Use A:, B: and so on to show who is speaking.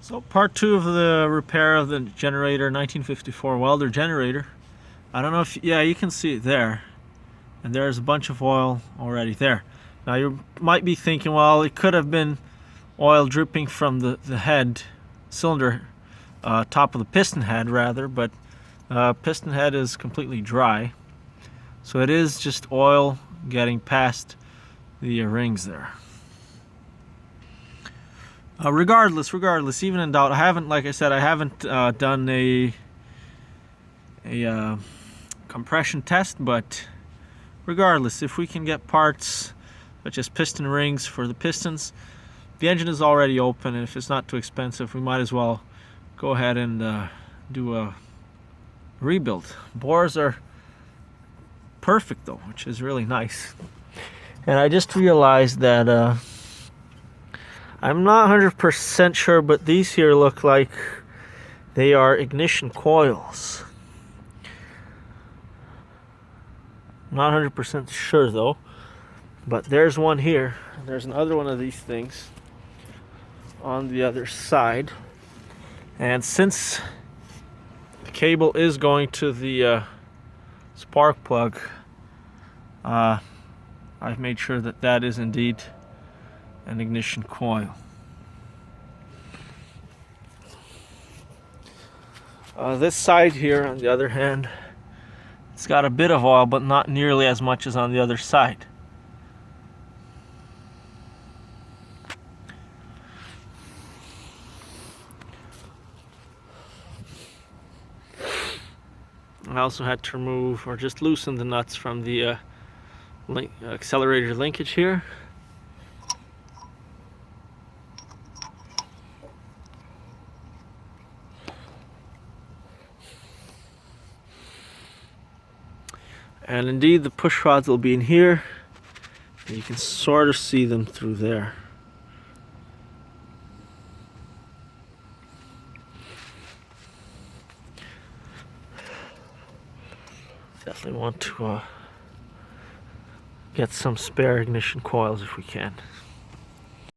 A: So part two of the repair of the generator, 1954 welder generator. I don't know if, yeah, you can see it there. And there's a bunch of oil already there. Now you might be thinking, well, it could have been oil dripping from the head, cylinder, top of the piston head rather, but piston head is completely dry. So it is just oil getting past the rings there. Regardless, even in doubt, I haven't, like I said, I haven't done a compression test, but regardless, if we can get parts such as piston rings for the pistons, the engine is already open, and if it's not too expensive, we might as well go ahead and do a rebuild. Bores are perfect though, which is really nice. And I just realized that I'm not 100% sure, but these here look like they are ignition coils. Not 100% sure though, but there's one here. There's another one of these things on the other side. And since the cable is going to the spark plug, I've made sure that that is indeed an ignition coil. This side here, on the other hand, it's got a bit of oil, but not nearly as much as on the other side. I also had to remove or just loosen the nuts from the accelerator linkage here. And indeed, the push rods will be in here, and you can sort of see them through there. Definitely want to get some spare ignition coils if we can.